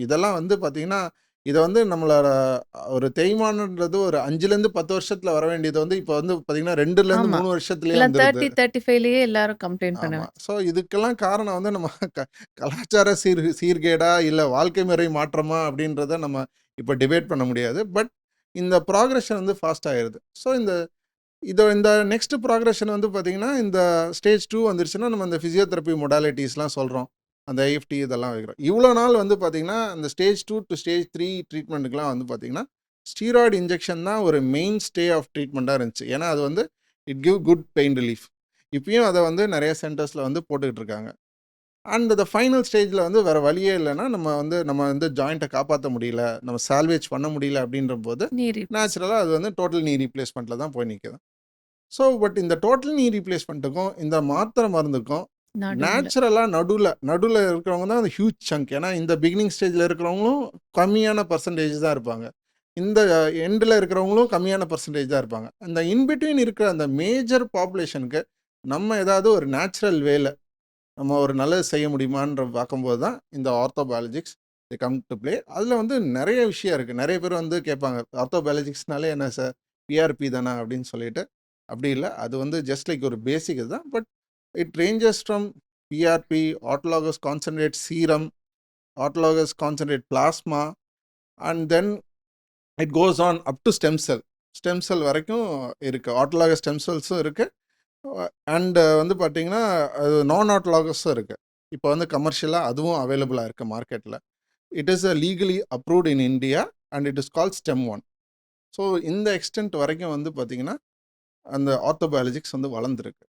இதெல்லாம் வந்து பார்த்தீங்கன்னா, இதை வந்து நம்மளோட ஒரு தேய்மானன்றது ஒரு 5லேருந்து 10 வருஷத்துல வர வேண்டியது வந்து இப்போ வந்து பார்த்தீங்கன்னா 2லேருந்து ஆமா. 3 வருஷத்துலேயே எல்லாம் வந்துருது. 30, 35லயே எல்லாரும் கம்ப்ளைண்ட் ஆமா. பண்ணுவேன். ஸோ இதுக்கெல்லாம் காரணம் வந்து நம்ம கலாச்சார சீர்கேடா, இல்ல வாழ்க்கை முறை மாற்றமா அப்படின்றத நம்ம இப்போ டிபேட் பண்ண முடியாது. பட் இந்த ப்ராக்ரஷன் வந்து ஃபாஸ்ட் ஆயிருது. ஸோ இந்த நெக்ஸ்ட் ப்ராக்ரஷன் வந்து பார்த்தீங்கன்னா, இந்த ஸ்டேஜ் 2 வந்துருச்சுன்னா, நம்ம இந்த ஃபிசியோதெரப்பி மொடாலிட்டிஸ்லாம் சொல்றோம். அந்த ஐஎஃப்டி இதெல்லாம் வைக்கிறோம். இவ்வளோ நாள் வந்து பார்த்தீங்கன்னா, அந்த ஸ்டேஜ் 2 டு ஸ்டேஜ் 3 ட்ரீட்மெண்ட்டுக்குலாம் வந்து பார்த்தீங்கன்னா, ஸ்டீராய்டு இன்ஜெக்ஷன் தான் ஒரு மெயின் ஸ்டே ஆஃப் ட்ரீட்மெண்ட்டா இருந்துச்சு. ஏன்னா, அது வந்து it give good pain relief. இப்பயும் அத வந்து நெறைய சென்டர்ஸ்ல வந்து போட்டுக்கிட்டு இருக்காங்க. அண்ட் த ஃபைனல் ஸ்டேஜ்ல வந்து வேற வழியே இல்லன்னா, நம்ம வந்து ஜாயிண்ட்ட காப்பாத்த முடியல, நம்ம சால்வேஜ் பண்ண முடியல அப்படின்றபோது, நீ ரீப்ளேஸ். நேச்சுரலா அது வந்து டோட்டல் நீ ரீப்ளேஸ்மெண்ட்ல தான் போய் நிக்குது. ஸோ பட் இந்த டோட்டல் நீ ரீப்ளேஸ்மெண்ட்டுக்கும், இந்த மாத்திரை மருந்துக்கும் நடுவுல. நேச்சுரலா நடுவுல இருக்கிறவங்க தான் அந்த ஹியூஜ் சங்க். ஏன்னா இந்த பிகினிங் ஸ்டேஜ்ல இருக்கிறவங்களும் கம்மியான பெர்சன்டேஜ் தான் இருப்பாங்க. இந்த எண்டுல இருக்கிறவங்களும் கம்மியான பெர்சன்டேஜ் தான் இருப்பாங்க. அந்த இன் பிட்வீன் இருக்கிற அந்த மேஜர் பாப்புலேஷனுக்கு நம்ம ஏதாவது ஒரு நேச்சுரல் வேல நம்ம ஒரு நல்லது செய்ய முடியுமான்ற பார்க்கும்போது தான் இந்த ஆர்த்தோபயாலஜிக்ஸ் தி கம் டு ப்ளே. அதில் வந்து நிறைய விஷயம் இருக்குது. நிறைய பேர் வந்து கேட்பாங்க, ஆர்த்தோபயாலஜிக்ஸ்னாலே என்ன சார், பிஆர்பி தானே அப்படின்னு சொல்லிட்டு. அப்படி இல்லை, அது வந்து ஜஸ்ட் லைக் ஒரு பேசிக் இதுதான். But it ranges from PRP, autologous concentrate serum, autologous concentrate plasma, and then it goes on up to stem cell வரைக்கும் இருக்குது. ஆட்டோலாகஸ் ஸ்டெம் செல்ஸும் இருக்குது. அண்டு வந்து பார்த்தீங்கன்னா, அது நான் ஆட்டோலாகஸும் இருக்குது. இப்போ வந்து கமர்ஷியலாக அதுவும் அவைலபிளாக இருக்குது மார்க்கெட்டில். It is legally approved in India and it is called stem 1. So இந்த எக்ஸ்டென்ட் வரைக்கும் வந்து பார்த்தீங்கன்னா, அந்த ஆர்த்தோபயாலஜிக்ஸ் வந்து வளர்ந்துருக்கு.